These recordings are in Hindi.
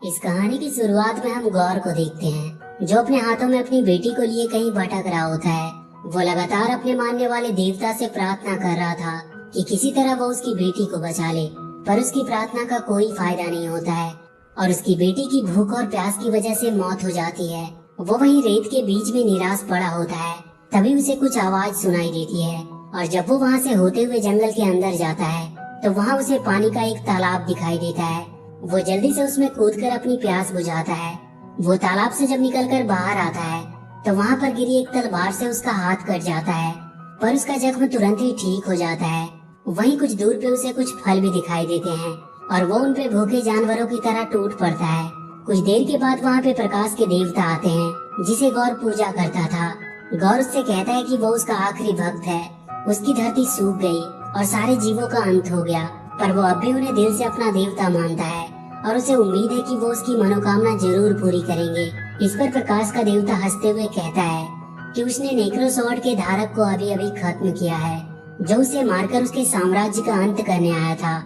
इस कहानी की शुरुआत में हम गौर को देखते हैं, जो अपने हाथों में अपनी बेटी को लिए कहीं भटक रहा होता है। वो लगातार अपने मानने वाले देवता से प्रार्थना कर रहा था कि किसी तरह वो उसकी बेटी को बचा ले, पर उसकी प्रार्थना का कोई फायदा नहीं होता है और उसकी बेटी की भूख और प्यास की वजह से मौत हो जाती है। वो वहीं रेत के बीच में निराश पड़ा होता है। तभी उसे कुछ आवाज सुनाई देती है और जब वो वहाँ से होते हुए जंगल के अंदर जाता है तो वहाँ उसे पानी का एक तालाब दिखाई देता है। वो जल्दी से उसमें कूदकर अपनी प्यास बुझाता है। वो तालाब से जब निकलकर बाहर आता है तो वहाँ पर गिरी एक तलवार से उसका हाथ कट जाता है, पर उसका जख्म तुरंत ही ठीक हो जाता है। वहीं कुछ दूर पे उसे कुछ फल भी दिखाई देते हैं और वो उन पे भूखे जानवरों की तरह टूट पड़ता है। कुछ देर के बाद वहाँ पे प्रकाश के देवता आते हैं, जिसे गौर पूजा करता था। गौर उससे कहता है कि वो उसका आखिरी भक्त है। उसकी धरती सूख गई और सारे जीवों का अंत हो गया, पर वो अब भी उन्हें दिल से अपना देवता मानता है और उसे उम्मीद है कि वो उसकी मनोकामना जरूर पूरी करेंगे। इस पर प्रकाश का देवता हंसते हुए कहता है कि उसने नेक्रोसॉर्ड के धारक को अभी अभी खत्म किया है, जो उसे मारकर उसके साम्राज्य का अंत करने आया था,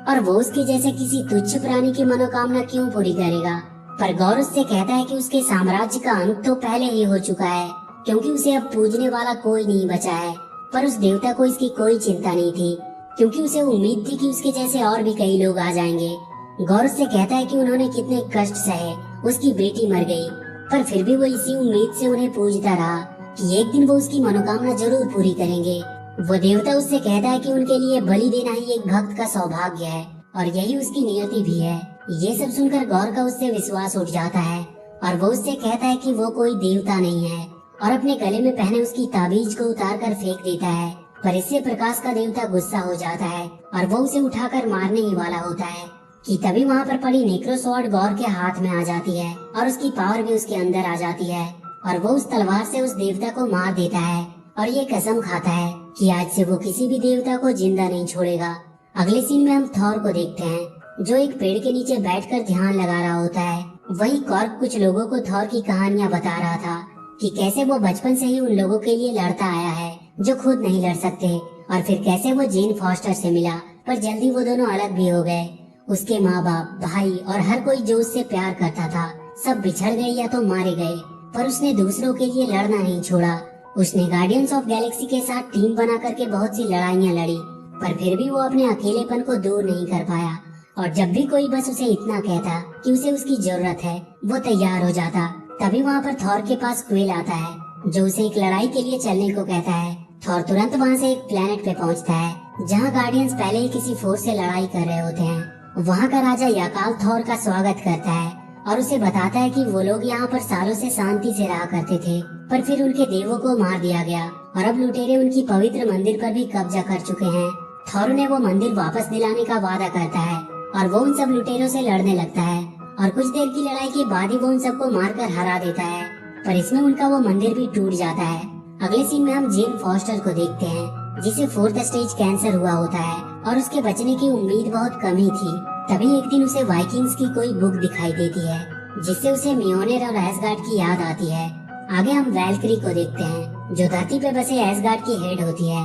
और वो उसके जैसे किसी तुच्छ प्राणी की मनोकामना क्यों पूरी करेगा। पर गौर उससे कहता है कि उसके साम्राज्य का अंत तो पहले ही हो चुका है, क्योंकि उसे अब पूजने वाला कोई नहीं बचा है। पर उस देवता को इसकी कोई चिंता नहीं थी, क्योंकि उसे उम्मीद थी कि उसके जैसे और भी कई लोग आ जाएंगे। गौर से कहता है कि उन्होंने कितने कष्ट सहे, उसकी बेटी मर गई, पर फिर भी वो इसी उम्मीद से उन्हें पूजता रहा कि एक दिन वो उसकी मनोकामना जरूर पूरी करेंगे। वो देवता उससे कहता है कि उनके लिए बलि देना ही एक भक्त का सौभाग्य है और यही उसकी नियति भी है। ये सब सुनकर गौर का उससे विश्वास उठ जाता है और वो उससे कहता है कि वो कोई देवता नहीं है और अपने गले में पहने उसकी ताबीज को उतार कर फेंक देता है। पर इससे प्रकाश का देवता गुस्सा हो जाता है और वो उसे उठाकर मारने ही वाला होता है कि तभी वहाँ पर पड़ी नेक्रोसॉर्ड गौर के हाथ में आ जाती है और उसकी पावर भी उसके अंदर आ जाती है और वो उस तलवार से उस देवता को मार देता है और ये कसम खाता है कि आज से वो किसी भी देवता को जिंदा नहीं छोड़ेगा। अगले सीन में हम थॉर को देखते हैं, जो एक पेड़ के नीचे बैठकर ध्यान लगा रहा होता है। वहीं कॉर्क कुछ लोगों को थॉर की कहानियां बता रहा था कि कैसे वो बचपन से ही उन लोगों के लिए लड़ता आया है जो खुद नहीं लड़ सकते, और फिर कैसे वो जेन फॉस्टर से मिला, पर जल्दी वो दोनों अलग भी हो गए। उसके माँ बाप, भाई और हर कोई जो उससे प्यार करता था सब बिछड़ गए या तो मारे गए, पर उसने दूसरों के लिए लड़ना नहीं छोड़ा। उसने गार्डियंस ऑफ गैलेक्सी के साथ टीम बना करके बहुत सी लड़ाइयाँ लड़ी, पर फिर भी वो अपने अकेलेपन को दूर नहीं कर पाया। और जब भी कोई बस उसे इतना कहता कि उसे उसकी जरूरत है, वो तैयार हो जाता। तभी वहाँ पर थॉर के पास क्वेल आता है, जो उसे एक लड़ाई के लिए चलने को कहता है। थॉर तुरंत वहाँ से एक प्लेनेट पे पहुँचता है जहाँ गार्डियंस पहले ही किसी फोर्स से लड़ाई कर रहे होते हैं। वहाँ का राजा याकाल थॉर का स्वागत करता है और उसे बताता है कि वो लोग यहाँ पर सालों से शांति से रहा करते थे, पर फिर उनके देवों को मार दिया गया और अब लुटेरे उनकी पवित्र मंदिर पर भी कब्जा कर चुके हैं। थॉर ने वो मंदिर वापस दिलाने का वादा करता है और वो उन सब लुटेरों से लड़ने लगता है और कुछ देर की लड़ाई के बाद ही वो उन सबको मारकर हरा देता है, पर इसमें उनका वो मंदिर भी टूट जाता है। अगले सीन में हम जेन फॉस्टर को देखते हैं, जिसे 4th स्टेज कैंसर हुआ होता है और उसके बचने की उम्मीद बहुत कम ही थी। तभी एक दिन उसे वाइकिंग्स की कोई बुक दिखाई देती है, जिससे उसे म्योनेर और एसगार्ड की याद आती है। आगे हम वैल्क्री को देखते हैं, जो धरती पे बसे एसगार्ड की हेड होती है।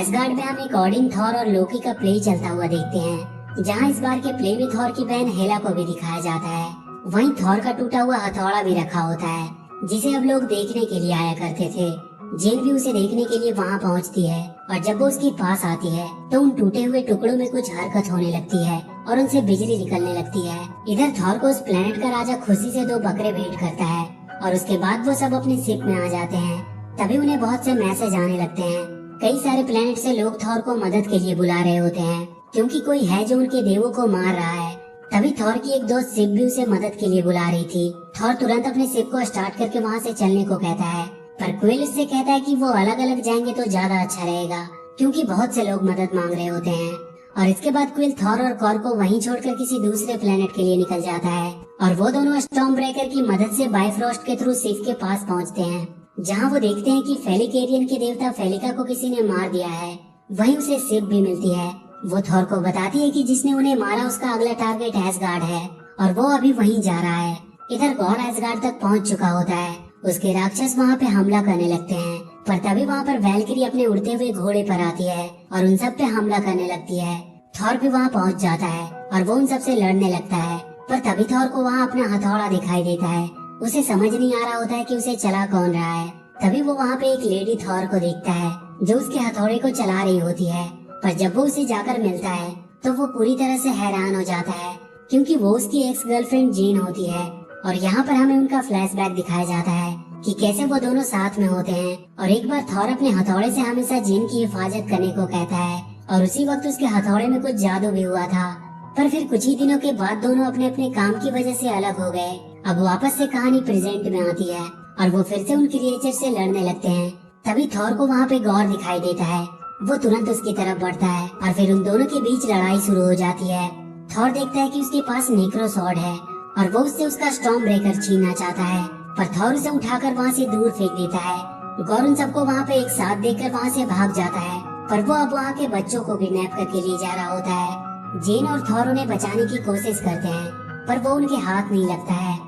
एसगार्ड में हम एक ओडिन, थॉर और लोकी का प्ले चलता हुआ देखते हैं, जहाँ इस बार के प्ले में थॉर की बहन हेला को भी दिखाया जाता है। वहीं थॉर का टूटा हुआ हथौड़ा भी रखा होता है, जिसे अब लोग देखने के लिए आया करते थे। जेन भी उसे देखने के लिए वहाँ पहुँचती है और जब वो उसके पास आती है तो उन टूटे हुए टुकड़ों में कुछ हरकत होने लगती है और उनसे बिजली निकलने लगती है। इधर थॉर को उस प्लेनेट का राजा खुशी से 2 बकरे भेंट करता है और उसके बाद वो सब अपनी शिप में आ जाते हैं। तभी उन्हें बहुत से मैसेज आने लगते हैं। कई सारे प्लेनेट से लोग थॉर को मदद के लिए बुला रहे होते हैं, क्योंकि कोई है जो उनके देवों को मार रहा है। तभी थॉर की एक दोस्त शिप भी उसे मदद के लिए बुला रही थी। थॉर तुरंत अपने शिप को स्टार्ट करके वहाँ से चलने को कहता है, पर क्वेल उससे कहता है कि वो अलग अलग जाएंगे तो ज्यादा अच्छा रहेगा, क्योंकि बहुत से लोग मदद मांग रहे होते हैं। और इसके बाद क्वेल थॉर और कॉर को वहीं छोड़कर किसी दूसरे प्लेनेट के लिए निकल जाता है और वो दोनों स्टॉर्म ब्रेकर की मदद से बाइफ्रॉस्ट के थ्रू शिप के पास पहुँचते हैं, जहाँ वो देखते हैं कि फेलिकेरियन के देवता फेलिका को किसी ने मार दिया है। वहीं उसे शिप भी मिलती है। वो थॉर को बताती है कि जिसने उन्हें मारा उसका अगला टारगेट एसगार्ड है और वो अभी वहीं जा रहा है। इधर गॉड एसगार्ड तक पहुंच चुका होता है। उसके राक्षस वहां पे हमला करने लगते हैं, पर तभी वहां पर वैल्किरी अपने उड़ते हुए घोड़े पर आती है और उन सब पे हमला करने लगती है। थॉर भी वहां पहुंच जाता है और वो उन सब से लड़ने लगता है, पर तभी थॉर को वहाँ अपना हथौड़ा दिखाई देता है। उसे समझ नहीं आ रहा होता है कि उसे चला कौन रहा है। तभी वो वहाँ पे एक लेडी थॉर को देखता है जो उसके हथौड़े को चला रही होती है। पर जब वो उसे जाकर मिलता है तो वो पूरी तरह से हैरान हो जाता है, क्योंकि वो उसकी एक्स गर्लफ्रेंड जेन होती है। और यहाँ पर हमें उनका फ्लैशबैक दिखाया जाता है कि कैसे वो दोनों साथ में होते हैं। और एक बार थॉर अपने हथौड़े से हमेशा जेन की हिफाजत करने को कहता है, और उसी वक्त उसके हथौड़े में कुछ जादू भी हुआ था। पर फिर कुछ ही दिनों के बाद दोनों अपने अपने काम की वजह से अलग हो गए। अब वापस से कहानी प्रेजेंट में आती है और वो फिर से उन क्रिएचर से लड़ने लगते हैं। तभी थॉर को वहाँ पे गौर दिखाई देता है। वो तुरंत उसकी तरफ बढ़ता है और फिर उन दोनों के बीच लड़ाई शुरू हो जाती है। थॉर देखता है कि उसके पास नेक्रो स्वॉर्ड है और वो उससे उसका स्टॉर्म ब्रेकर छीनना चाहता है, पर थॉर उसे उठाकर वहाँ से दूर फेंक देता है। गौर उन सबको वहाँ पे एक साथ देखकर वहाँ से भाग जाता है, पर वो अब वहाँ के बच्चों को किडनैप करके ले जा रहा होता है। जेन और थॉर उन्हें बचाने की कोशिश करते हैं, पर वो उनके हाथ नहीं लगता है।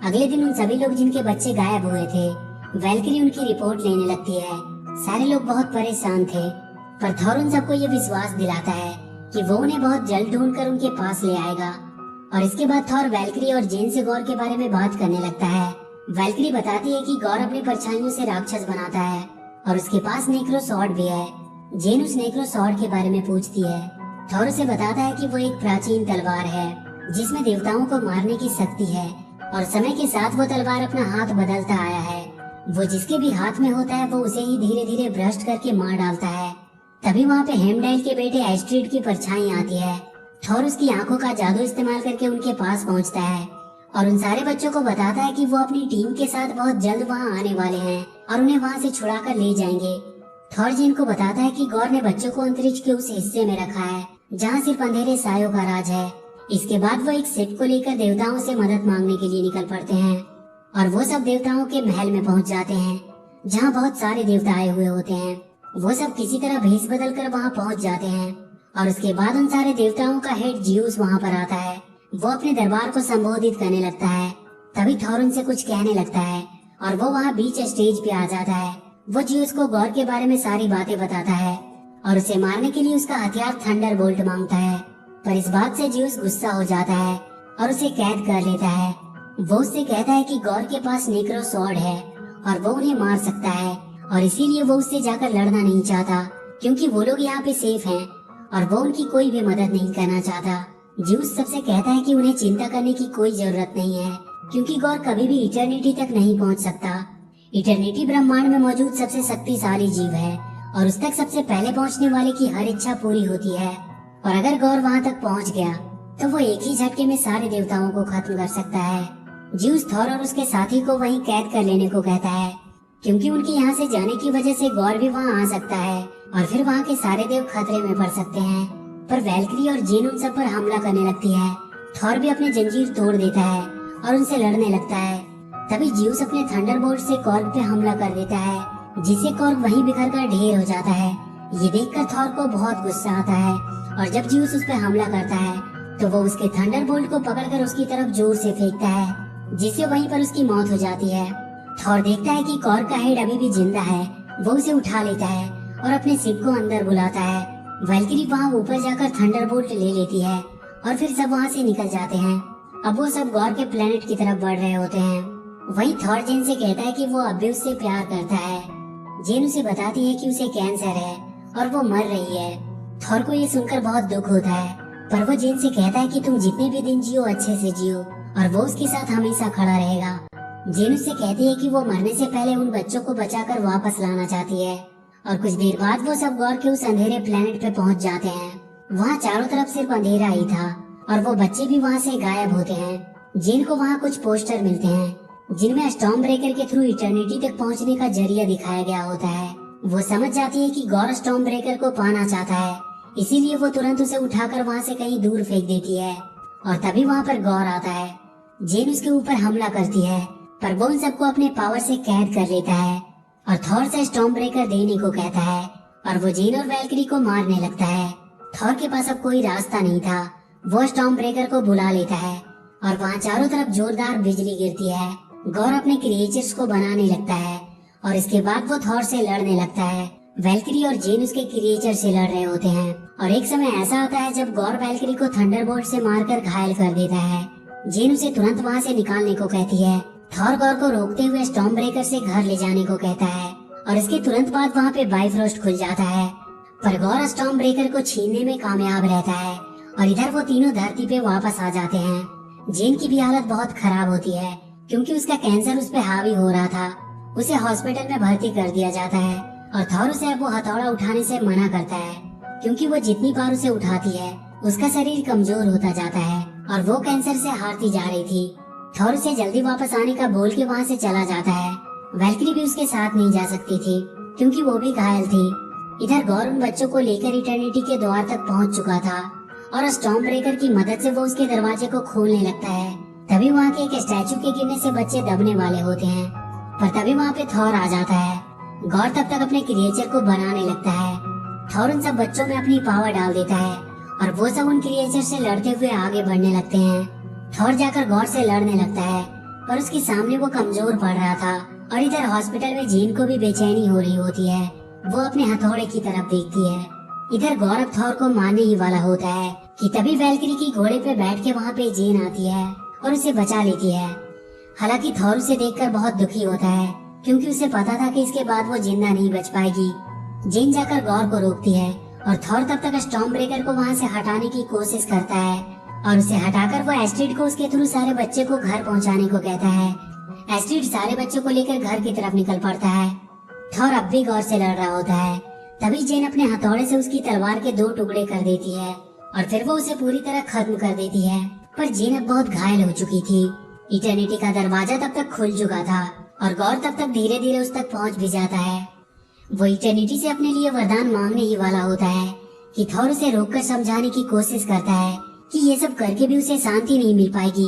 अगले दिन उन सभी लोग जिनके बच्चे गायब हुए थे, वैल्किरी उनकी रिपोर्ट लेने लगती है। सारे लोग बहुत परेशान थे, पर थॉर उन सबको ये विश्वास दिलाता है कि वो उन्हें बहुत जल्द ढूंढकर उनके पास ले आएगा। और इसके बाद थॉर वैल्किरी और जेन से गौर के बारे में बात करने लगता है। वैल्किरी बताती है कि गौर अपनी परछाइयों से राक्षस बनाता है और उसके पास नेक्रो स्वॉर्ड भी है। जेन उस नेक्रो स्वॉर्ड के बारे में पूछती है। थॉर उसे बताता है कि वो एक प्राचीन तलवार है जिसमें देवताओं को मारने की शक्ति है, और समय के साथ वो तलवार अपना हाथ बदलता आया है। वो जिसके भी हाथ में होता है वो उसे ही धीरे धीरे भ्रष्ट करके मार डालता है। तभी वहाँ पे हेमडाइल के बेटे एस्ट्रीड की परछाई आती है। थॉर उसकी आंखों का जादू इस्तेमाल करके उनके पास पहुँचता है और उन सारे बच्चों को बताता है कि वो अपनी टीम के साथ बहुत जल्द वहाँ आने वाले हैं और उन्हें वहाँ से छुड़ा कर ले जाएंगे। थॉर जेन को बताता है कि गौर ने बच्चों को अंतरिक्ष के उस हिस्से में रखा है जहाँ सिर्फ अंधेरे सायों का राज है। इसके बाद वो एक सेट को लेकर देवताओं से मदद मांगने के लिए निकल पड़ते हैं और वो सब देवताओं के महल में पहुँच जाते हैं जहाँ बहुत सारे देवता आए हुए होते हैं। वो सब किसी तरह भेष बदल कर वहाँ पहुँच जाते हैं और उसके बाद उन सारे देवताओं का हेड जियूस वहाँ पर आता है। वो अपने दरबार को संबोधित करने लगता है। तभी थॉर उनसे कुछ कहने लगता है और वो वहाँ बीच स्टेज पे आ जाता है। वो जियूस को गौर के बारे में सारी बातें बताता है और उसे मारने के लिए उसका हथियार थंडर बोल्ट मांगता है, पर इस बात से जियूस गुस्सा हो जाता है और उसे कैद कर लेता है। वो उससे कहता है कि गौर के पास नेक्रो स्वॉर्ड है और वो उन्हें मार सकता है, और इसीलिए वो उससे जाकर लड़ना नहीं चाहता क्योंकि वो लोग यहाँ पे सेफ हैं और वो उनकी कोई भी मदद नहीं करना चाहता। जियूस सबसे कहता है कि उन्हें चिंता करने की कोई जरूरत नहीं है क्योंकि गौर कभी भी इटर्निटी तक नहीं पहुँच सकता। इटर्निटी ब्रह्मांड में मौजूद सबसे शक्तिशाली जीव है और उस तक सबसे पहले पहुँचने वाले की हर इच्छा पूरी होती है, और अगर गौर वहाँ तक पहुँच गया तो वो एक ही झटके में सारे देवताओं को खत्म कर सकता है। जियूस थॉर और उसके साथी को वहीं कैद कर लेने को कहता है क्योंकि उनके यहाँ से जाने की वजह से गौर भी वहाँ आ सकता है और फिर वहाँ के सारे देव खतरे में पड़ सकते हैं। पर वैल्किरी और जेन उन सब पर हमला करने लगती है। थॉर भी अपनी जंजीर तोड़ देता है और उनसे लड़ने लगता है। तभी जियूस अपने थंडरबोल्ट से कॉर्ग पे हमला कर देता है जिससे कॉर्ग वहीं बिखर कर ढेर हो जाता है। ये देखकर थॉर को बहुत गुस्सा आता है और जब जियूस उस पर हमला करता है तो वो उसके थंडरबोल्ट को पकड़कर उसकी तरफ जोर से फेंकता है जिससे वहीं पर उसकी मौत हो जाती है। थॉर देखता है कि कॉर्ग का हेड अभी भी जिंदा है। वो उसे उठा लेता है और अपने शिप को अंदर बुलाता है। वैल्किरी वहाँ ऊपर जाकर थंडरबोल्ट ले लेती है और फिर सब वहाँ से निकल जाते हैं। अब वो सब गौर के प्लेनेट की तरफ बढ़ रहे होते हैं। वहीं थॉर जेन से कहता है कि वो अब भी उससे प्यार करता है। जेन उसे बताती है कि उसे कैंसर है और वो मर रही है। थॉर को ये सुनकर बहुत दुख होता है, पर वो जेन से कहता है कि तुम जितने भी दिन जियो अच्छे से जियो और वो उसके साथ हमेशा खड़ा रहेगा। जेन उससे कहती है कि वो मरने से पहले उन बच्चों को बचाकर वापस लाना चाहती है, और कुछ देर बाद वो सब गौर के उस अंधेरे प्लेनेट पे पहुंच जाते हैं। वहाँ चारों तरफ सिर्फ अंधेरा ही था और वो बच्चे भी वहाँ से गायब होते हैं। जेन को वहाँ कुछ पोस्टर मिलते हैं जिनमें स्टॉर्म ब्रेकर के थ्रू इटर्निटी तक पहुँचने का जरिया दिखाया गया होता है। वो समझ जाती है कि गौर स्टॉर्म ब्रेकर को पाना चाहता है, इसीलिए वो तुरंत उसे उठाकर वहाँ से कहीं दूर फेंक देती है। और तभी वहाँ पर गौर आता है। जेन उसके ऊपर हमला करती है, पर वो उन सबको अपने पावर से कैद कर लेता है और थॉर से स्टॉर्म ब्रेकर देने को कहता है, और वो जेन और वैल्किरी को मारने लगता है। थॉर के पास अब कोई रास्ता नहीं था। वो स्टॉर्म ब्रेकर को बुला लेता है और वहाँ चारों तरफ जोरदार बिजली गिरती है। गौर अपने क्रिएचर्स को बनाने लगता है और इसके बाद वो थॉर से लड़ने लगता है। वैल्किरी और जेन उसके क्रिएचर से लड़ रहे होते हैं और एक समय ऐसा आता है जब गौर वैल्किरी को थंडरबोल्ट से मारकर घायल कर देता है। जेन उसे तुरंत वहाँ से निकालने को कहती है। थॉर गॉर को रोकते हुए स्टॉर्म ब्रेकर से घर ले जाने को कहता है और इसके तुरंत बाद वहाँ पे बाइफ्रोस्ट खुल जाता है। पर गौर स्टॉर्म ब्रेकर को छीनने में कामयाब रहता है और इधर वो तीनों धरती पे वापस आ जाते हैं। जेन की भी हालत बहुत खराब होती है क्योंकि उसका कैंसर उस पे हावी हो रहा था। उसे हॉस्पिटल में भर्ती कर दिया जाता है और थॉर उसे अब वो हथौड़ा उठाने से मना करता है क्योंकि वो जितनी बार उसे उठाती है उसका शरीर कमजोर होता जाता है और वो कैंसर से हारती जा रही थी। थॉर उसे जल्दी वापस आने का बोल के वहाँ से चला जाता है। वैल्किरी भी उसके साथ नहीं जा सकती थी क्योंकि वो भी घायल थी। इधर गौर उन बच्चों को लेकर इटर्निटी के द्वार तक पहुँच चुका था और स्टॉर्म ब्रेकर की मदद से वो उसके दरवाजे को खोलने लगता है। तभी वहाँ के एक स्टैचू के गिरने से बच्चे दबने वाले होते हैं, पर तभी वहाँ पे थॉर आ जाता है। गौर तब तक अपने क्रिएचर को बनाने लगता है। थॉर उन सब बच्चों में अपनी पावर डाल देता है और वो सब उन क्रिएचर से लड़ते हुए आगे बढ़ने लगते हैं। थॉर जाकर गौर से लड़ने लगता है पर उसके सामने वो कमजोर पड़ रहा था और इधर हॉस्पिटल में जेन को भी बेचैनी हो रही होती है। वो अपने हथौड़े की तरफ देखती है। इधर गौरव थॉर को मारने ही वाला होता है कि तभी वैल्किरी की घोड़े पे बैठ के वहाँ पे जेन आती है और उसे बचा लेती है। हालांकि थॉर उसे देखकर बहुत दुखी होता है क्योंकि उसे पता था कि इसके बाद वो जिंदा नहीं बच पाएगी। जेन जाकर गौर को रोकती है और थॉर तब तक स्टॉर्म ब्रेकर को वहाँ से हटाने की कोशिश करता है और उसे हटाकर वो एस्ट्रिड को उसके थ्रू सारे बच्चे को घर पहुँचाने को कहता है। एस्ट्रिड सारे बच्चों को लेकर घर की तरफ निकल पड़ता है। थॉर अब भी गौर से लड़ रहा होता है। तभी जेन अपने हथौड़े से उसकी तलवार के 2 टुकड़े कर देती है और फिर वो उसे पूरी तरह खत्म कर देती है। पर जेन अब बहुत घायल हो चुकी थी। इटर्निटी का दरवाजा तब तक खुल चुका था और गौर तब तक धीरे धीरे उस तक पहुंच भी जाता है। वो इटर्निटी से अपने लिए वरदान मांगने ही वाला होता है कि थॉर उसे रोककर समझाने की कोशिश करता है कि ये सब करके भी उसे शांति नहीं मिल पाएगी।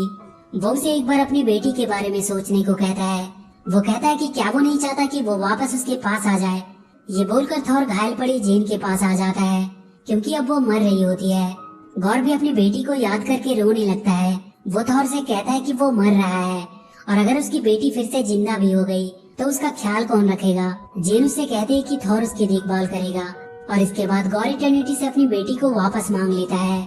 वो उसे एक बार अपनी बेटी के बारे में सोचने को कहता है। वो कहता है कि क्या वो नहीं चाहता कि वो वापस उसके पास आ जाए। ये बोलकर थॉर घायल पड़ी जेन के पास आ जाता है क्योंकि अब वो मर रही होती है। गौर भी अपनी बेटी को याद करके रोने लगता है। वो थॉर से कहता है कि वो मर रहा है और अगर उसकी बेटी फिर से जिंदा भी हो गई तो उसका ख्याल कौन रखेगा। जेन उससे कहते है कि थॉर उसकी देखभाल करेगा और इसके बाद गौर इटर्निटी से अपनी बेटी को वापस मांग लेता है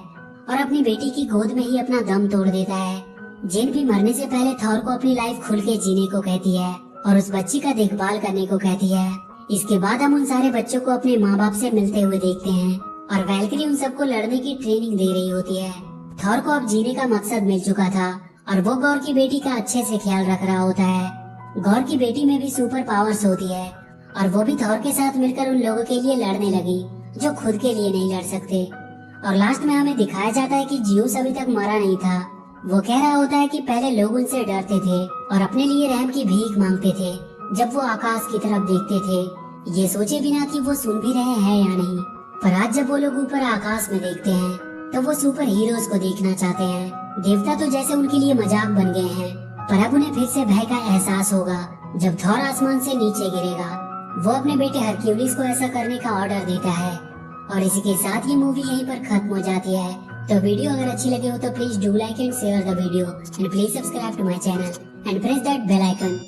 और अपनी बेटी की गोद में ही अपना दम तोड़ देता है। जेन भी मरने से पहले थॉर को अपनी लाइफ खुल के जीने को कहती है और उस बच्ची का देखभाल करने को कहती है। इसके बाद हम उन सारे बच्चों को अपने माँ बाप से मिलते हुए देखते हैं और वैल्किरी उन सबको लड़ने की ट्रेनिंग दे रही होती है। थॉर को अब जीने का मकसद मिल चुका था और वो गौर की बेटी का अच्छे से ख्याल रख रहा होता है। गौर की बेटी में भी सुपर पावर्स होती है और वो भी थॉर के साथ मिलकर उन लोगों के लिए लड़ने लगी जो खुद के लिए नहीं लड़ सकते। और लास्ट में हमें दिखाया जाता है कि जियूस अभी तक मरा नहीं था। वो कह रहा होता है कि पहले लोग उनसे डरते थे और अपने लिए रहम की भीख मांगते थे जब वो आकाश की तरफ देखते थे, ये सोचे बिना कि वो सुन भी रहे हैं या नहीं। पर आज जब वो लोग ऊपर आकाश में देखते हैं तो वो सुपर हीरोज को देखना चाहते हैं। देवता तो जैसे उनके लिए मजाक बन गए हैं, पर अब उन्हें फिर से भय का एहसास होगा जब थॉर आसमान से नीचे गिरेगा। वो अपने बेटे हरक्यूलिस को ऐसा करने का ऑर्डर देता है और इसी के साथ ये मूवी यहीं पर खत्म हो जाती है। तो वीडियो अगर अच्छी लगे हो तो please do like and share the video and please subscribe to my channel and press that bell icon